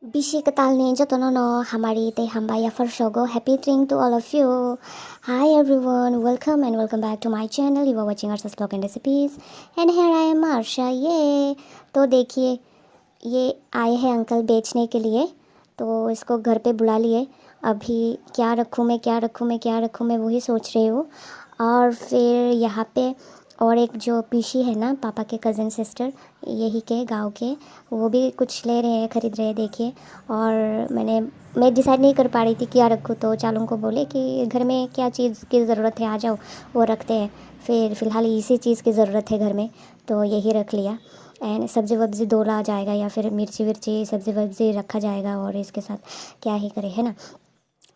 Bisi katalni jotonono hamari te hambaya shogo. Happy drink to all of you. Hi everyone, welcome and welcome back to my channel. You are watching Arsha's Vlog and Recipes. And here I am Arsha. ये तो देखिए, ये आए हैं uncle बेचने के लिए, तो इसको घर पे बुला लिए। अभी क्या रखूँ मैं, क्या रखूँ मैं, क्या रखूँ मैं, वही सोच रही हूँ। और फिर यहाँ पे और एक जो पीसी है ना, पापा के कज़न सिस्टर, यही के गांव के, वो भी कुछ ले रहे हैं, ख़रीद रहे हैं, देखिए। और मैं डिसाइड नहीं कर पा रही थी क्या रखूँ, तो चालू को बोले कि घर में क्या चीज़ की ज़रूरत है, आ जाओ वो रखते हैं। फिर फ़िलहाल इसी चीज़ की ज़रूरत है घर में, तो यही रख लिया। एंड सब्ज़ी वब्ज़ी धोला जाएगा या फिर मिर्ची विर्ची सब्ज़ी वब्ज़ी रखा जाएगा, और इसके साथ क्या ही करे, है ना।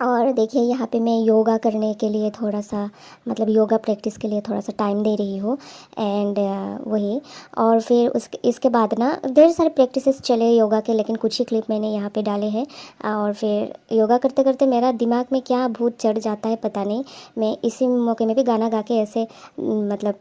और देखिए यहाँ पे मैं योगा करने के लिए थोड़ा सा, मतलब योगा प्रैक्टिस के लिए थोड़ा सा टाइम दे रही हूँ। एंड वही। और फिर इसके बाद ना ढेर सारे प्रैक्टिसेस चले योगा के, लेकिन कुछ ही क्लिप मैंने यहाँ पे डाले हैं। और फिर योगा करते करते मेरा दिमाग में क्या भूत चढ़ जाता है पता नहीं, मैं इसी मौके में भी गाना गा के ऐसे मतलब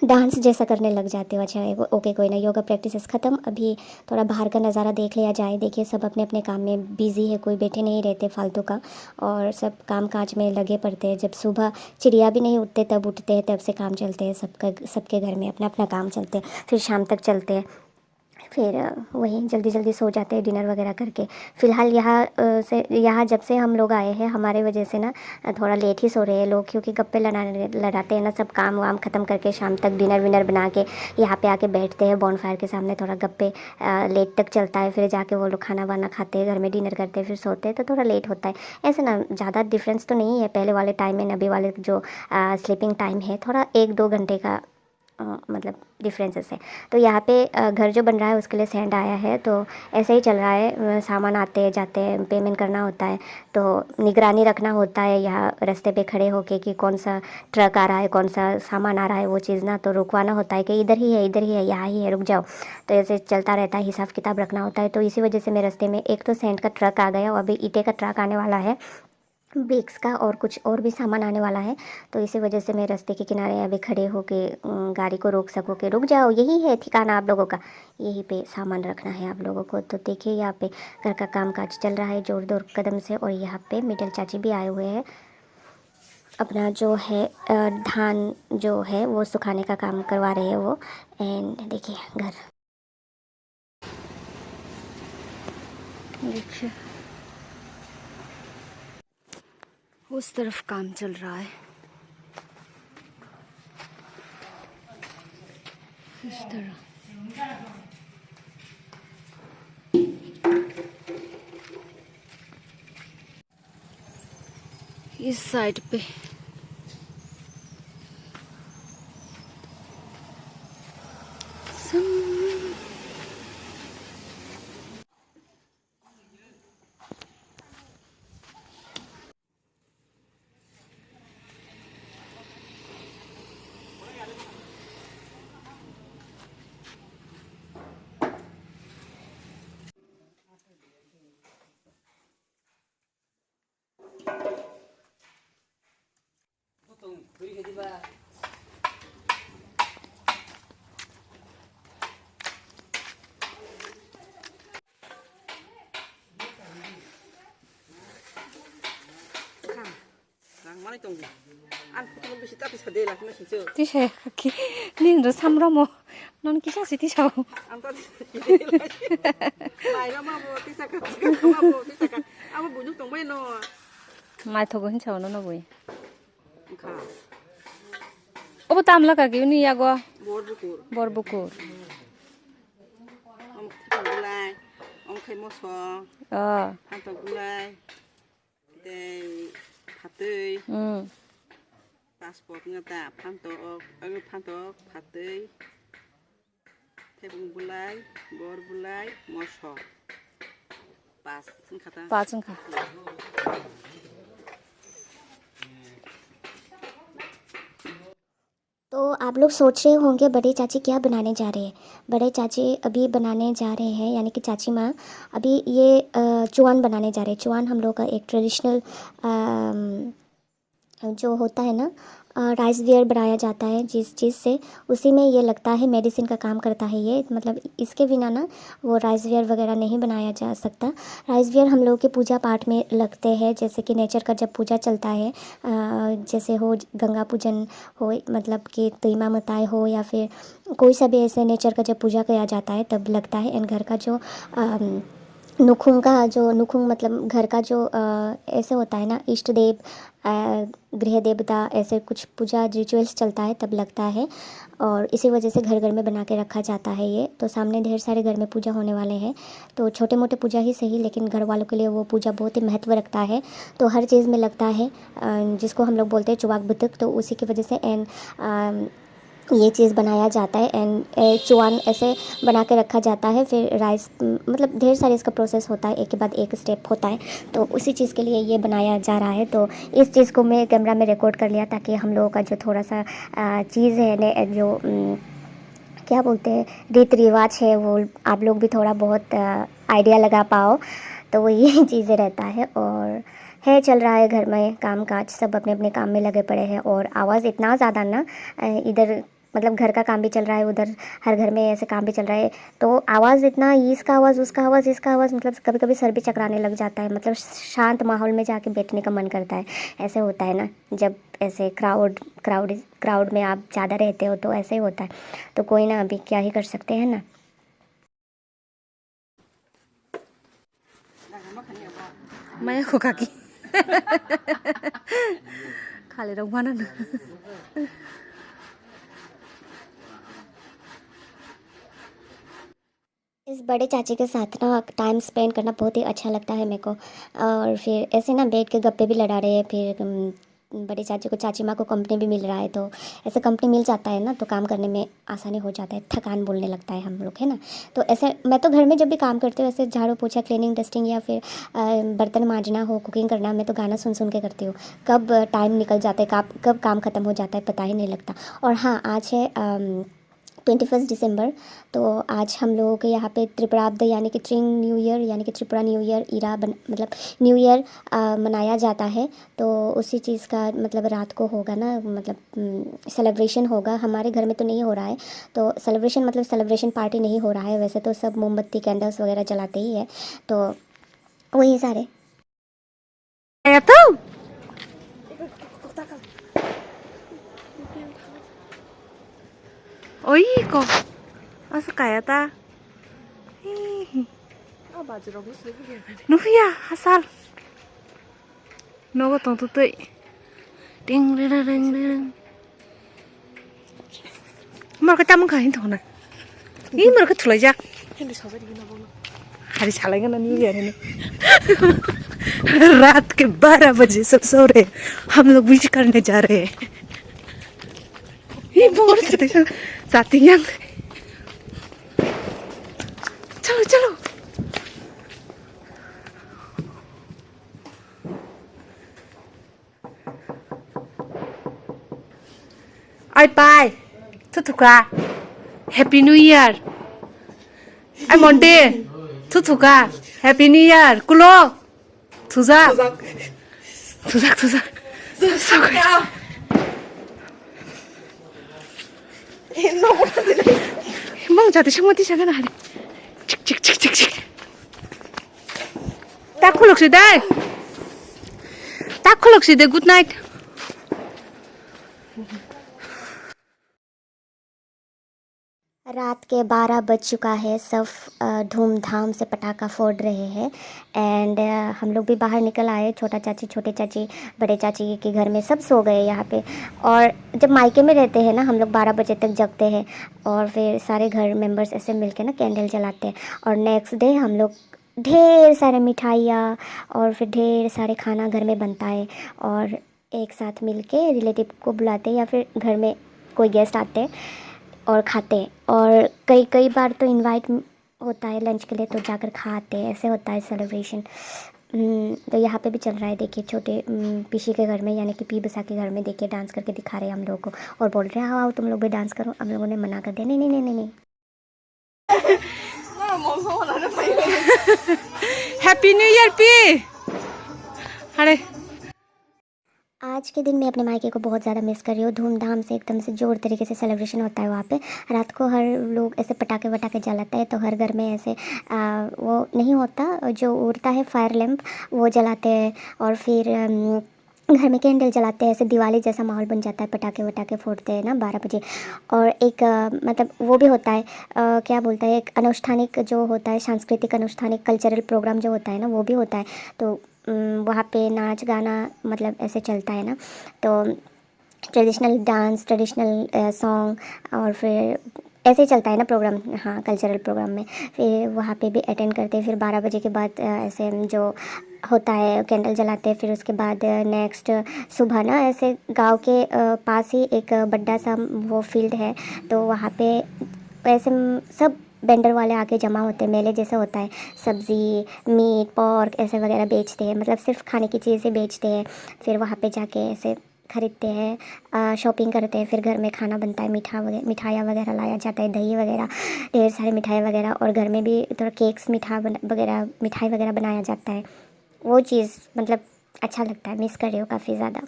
डांस जैसा करने लग जाते हो। अच्छा ओके, कोई ना, योगा प्रैक्टिसेस ख़त्म। अभी थोड़ा बाहर का नज़ारा देख लिया जाए। देखिए सब अपने अपने काम में बिज़ी है, कोई बैठे नहीं रहते फालतू का, और सब काम काज में लगे पड़ते हैं। जब सुबह चिड़िया भी नहीं उठते तब उठते हैं, तब से काम चलते हैं, सबके घर में अपना अपना काम चलते हैं, फिर शाम तक चलते हैं। फिर वही जल्दी जल्दी सो जाते हैं डिनर वगैरह करके। फ़िलहाल यहाँ जब से हम लोग आए हैं, हमारे वजह से ना थोड़ा लेट ही सो रहे हैं लोग, क्योंकि गप्पे लड़ाते हैं ना, सब काम वाम ख़त्म करके शाम तक डिनर विनर बना के यहाँ पे आके बैठते हैं बॉनफायर के सामने, थोड़ा गप्पे लेट तक चलता है। फिर जाके वो लोग खाना वाना खाते हैं, घर में डिनर करते हैं, फिर सोते हैं, तो थोड़ा लेट होता है। ऐसे ना ज़्यादा डिफरेंस तो नहीं है पहले वाले टाइम में अभी वाले जो स्लीपिंग टाइम है, थोड़ा 1-2 घंटे का मतलब डिफरेंसेस है। तो यहाँ पे घर जो बन रहा है उसके लिए सेंड आया है, तो ऐसे ही चल रहा है। सामान आते जाते हैं, पेमेंट करना होता है, तो निगरानी रखना होता है यहाँ रास्ते पे खड़े होके कि कौन सा ट्रक आ रहा है, कौन सा सामान आ रहा है, वो चीज़ ना तो रुकवाना होता है कि इधर ही है, इधर ही है, यहाँ ही है, रुक जाओ। तो ऐसे चलता रहता है, हिसाब किताब रखना होता है। तो इसी वजह से मेरे रास्ते में एक तो सेंड का ट्रक आ गया, और अभी ईंटे का ट्रक आने वाला है, ब्रिक्स का और कुछ और भी सामान आने वाला है। तो इसी वजह से मैं रास्ते के किनारे अभी खड़े होके गाड़ी को रोक सकूँ कि रुक जाओ, यही है ठिकाना आप लोगों का, यहीं पे सामान रखना है आप लोगों को। तो देखिए यहाँ पे घर का काम काज चल रहा है जोर जोर कदम से, और यहाँ पे मिडिल चाची भी आए हुए हैं, अपना जो है धान जो है वो सुखाने का काम करवा रहे हैं वो। एंड देखिए घर, देखिए उस तरफ काम चल रहा है, इस तरह। इस साइड पे Tisha kaki nin ro samro mo non kisha si tisha o mai thogo hin chao no boi obo tamla ka gi ni yago borbukur Passport ngata pantok patei tebung bulai bor bulai moso pas kata पाचन खा। तो आप लोग सोच रहे होंगे बड़े चाची क्या बनाने जा रहे हैं। बड़े चाची अभी बनाने जा रहे हैं, यानी कि चाची माँ अभी ये चुआन बनाने जा रहे हैं। चुआन हम लोग का एक ट्रेडिशनल जो होता है ना, राइस वेयर बनाया जाता है जिस चीज़ से, उसी में ये लगता है मेडिसिन का काम करता है ये, मतलब इसके बिना ना वो राइस वेयर वगैरह नहीं बनाया जा सकता। राइस वेयर हम लोगों के पूजा पाठ में लगते हैं, जैसे कि नेचर का जब पूजा चलता है, जैसे हो गंगा पूजन हो, मतलब कि तीमा मताए हो, या फिर कोई सा भी ऐसे नेचर का जब पूजा किया जाता है तब लगता है। एंड घर का जो नुखुंग मतलब घर का जो ऐसे होता है ना, इष्ट देव, गृह देवता, ऐसे कुछ पूजा रिचुअल्स चलता है तब लगता है। और इसी वजह से घर घर में बना के रखा जाता है ये। तो सामने ढेर सारे घर में पूजा होने वाले हैं, तो छोटे मोटे पूजा ही सही, लेकिन घर वालों के लिए वो पूजा बहुत ही महत्व रखता है। तो हर चीज़ में लगता है, जिसको हम लोग बोलते हैं चुवाक बुतक, तो उसी की वजह से एंड ये चीज़ बनाया जाता है। एंड चुआन ऐसे बना के रखा जाता है। फिर राइस, मतलब ढेर सारे इसका प्रोसेस होता है, एक के बाद एक स्टेप होता है, तो उसी चीज़ के लिए ये बनाया जा रहा है। तो इस चीज़ को मैं कैमरा में रिकॉर्ड कर लिया, ताकि हम लोगों का जो थोड़ा सा चीज़ है, जो क्या बोलते हैं, रीति रिवाज है, वो आप लोग भी थोड़ा बहुत आइडिया लगा पाओ। तो वो ये चीज़ें रहता है। और है, चल रहा है घर में काम काज, सब अपने अपने काम में लगे पड़े हैं। और आवाज़ इतना ज़्यादा ना, इधर मतलब घर का काम भी चल रहा है, उधर हर घर में ऐसे काम भी चल रहा है, तो आवाज़ इतना, इसका आवाज़ उसका आवाज़ इसका आवाज़, मतलब कभी कभी सर भी चकराने लग जाता है। मतलब शांत माहौल में जाके बैठने का मन करता है। ऐसे होता है ना, जब ऐसे क्राउड में आप ज़्यादा रहते हो तो ऐसे ही होता है। तो कोई ना, अभी क्या ही कर सकते हैं ना। मैं को काकी खाले रंग mana ना इस बड़े चाची के साथ ना टाइम स्पेंड करना बहुत ही अच्छा लगता है मेरे को। और फिर ऐसे ना बैठ के गप्पे भी लड़ा रहे हैं। फिर बड़े चाची को, चाची माँ को कंपनी भी मिल रहा है, तो ऐसे कंपनी मिल जाता है ना, तो काम करने में आसानी हो जाता है, थकान बोलने लगता है हम लोग, है ना। तो ऐसे मैं तो घर में जब भी काम करती हूँ, ऐसे झाड़ू पोछा, क्लीनिंग डस्टिंग, या फिर बर्तन मांजना हो, कुकिंग करना, मैं तो गाना सुन सुन के करती हूँ। कब टाइम निकल जाता है, कब काम ख़त्म हो जाता है पता ही नहीं लगता। और हाँ, आज है 21 दिसंबर। तो आज हम लोगों के यहाँ पे त्रिपुराब्द यानी कि ट्रिंग न्यू ईयर, यानी कि त्रिपुरा न्यू ईयर मतलब न्यू ईयर मनाया जाता है। तो उसी चीज़ का मतलब रात को होगा ना, मतलब सेलिब्रेशन होगा। हमारे घर में तो नहीं हो रहा है, तो सेलिब्रेशन मतलब सेलिब्रेशन पार्टी नहीं हो रहा है। वैसे तो सब मोमबत्ती कैंडल्स वगैरह जलाते ही है, तो वही सारे। ya tuh oi kok asa kayak ta nuh ya asal nogo tong tutui ding ding ding ding mar ka tam kain thong na 이 mar ka thulai jak hari salai na new year है रात के 12 बजे सब सो रहे, हम लोग wish करने जा रहे हैं। ये बहुत साथी yang चलो चलो ai pai thu thuka happy new year ai monte thu thuka happy new year kulo thuza thuza mong jadi semua di sana hari cik tak khulok si deh good night रात के 12 बज चुका है, सब धूमधाम से पटाखा फोड़ रहे हैं। एंड हम लोग भी बाहर निकल आए, छोटा चाची, छोटे चाची, बड़े चाची के घर में सब सो गए यहाँ पे। और जब मायके में रहते हैं ना, हम लोग 12 बजे तक जगते हैं, और फिर सारे घर मेंबर्स ऐसे मिलके ना कैंडल जलाते हैं। और नेक्स्ट डे हम लोग ढेर सारे मिठाइयाँ और फिर ढेर सारे खाना घर में बनता है, और एक साथ मिल के रिलेटिव को बुलाते हैं, या फिर घर में कोई गेस्ट आते हैं और खाते हैं। और कई बार तो इनवाइट होता है लंच के लिए, तो जाकर खाते हैं। ऐसे होता है सेलिब्रेशन। तो यहाँ पे भी चल रहा है, देखिए छोटे पीसी के घर में, यानी कि पी बसा के घर में, देखिए डांस करके दिखा रहे हैं हम लोगों को, और बोल रहे हैं आओ तुम लोग भी डांस करो। हम लोगों ने मना कर दिया, नहीं नहीं नहीं नहीं। हैप्पी न्यू ईयर पी अरे आज के दिन मैं अपने मायके को बहुत ज़्यादा मिस कर रही हूँ। धूमधाम से एकदम से जोर तरीके से सेलिब्रेशन होता है वहाँ पे। रात को हर लोग ऐसे पटाखे वटाखे जलाते हैं, तो हर घर में ऐसे वो नहीं होता जो उड़ता है फायर लैम्प, वो जलाते हैं। और फिर घर में कैंडल जलाते हैं, ऐसे दिवाली जैसा माहौल बन जाता है। पटाखे वटाखे फोड़ते हैं ना 12 बजे। और एक मतलब वो भी होता है, क्या बोलता है, एक अनुष्ठानिक जो होता है, सांस्कृतिक अनुष्ठानिक कल्चरल प्रोग्राम जो होता है ना, वो भी होता है। तो वहाँ पे नाच गाना मतलब ऐसे चलता है ना, तो ट्रेडिशनल डांस, ट्रेडिशनल सॉन्ग, और फिर ऐसे ही चलता है ना प्रोग्राम, हाँ कल्चरल प्रोग्राम में। फिर वहाँ पे भी अटेंड करते हैं। फिर 12 बजे के बाद ऐसे जो होता है कैंडल जलाते हैं। फिर उसके बाद नेक्स्ट सुबह ना ऐसे गांव के पास ही एक बड़ा सा वो फील्ड है, तो वहाँ पे ऐसे सब वेंडर वाले आके जमा होते हैं, मेले जैसा होता है। सब्ज़ी, मीट, पोर्क ऐसे वगैरह बेचते हैं, मतलब सिर्फ खाने की चीज़ें बेचते हैं। फिर वहाँ पे जाके ऐसे खरीदते हैं, शॉपिंग करते हैं। फिर घर में खाना बनता है, मिठाइयाँ वगैरह लाया जाता है, दही वगैरह, ढेर सारे मिठाई वगैरह। और घर में भी थोड़ा केक्स वगैरह, मिठाई वगैरह बनाया जाता है। वो चीज़ मतलब अच्छा लगता है, मिस कर रही हूँ काफ़ी ज़्यादा।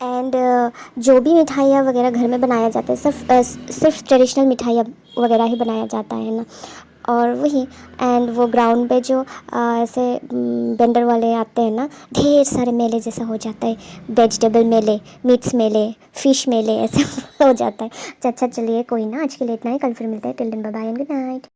एंड जो भी मिठाइयाँ वगैरह घर में बनाया जाता है, सिर्फ ट्रेडिशनल मिठाइयाँ वगैरह ही बनाया जाता है ना। और वही, एंड वो ग्राउंड पे जो ऐसे वेंडर वाले आते हैं ना, ढेर सारे मेले जैसा हो जाता है। वेजिटेबल मेले, मीट्स मेले, फिश मेले ऐसे हो जाता है। अच्छा चलिए, कोई ना, आज के लिए इतना ही। कल फिर मिलते हैं। Till then bye bye and good night.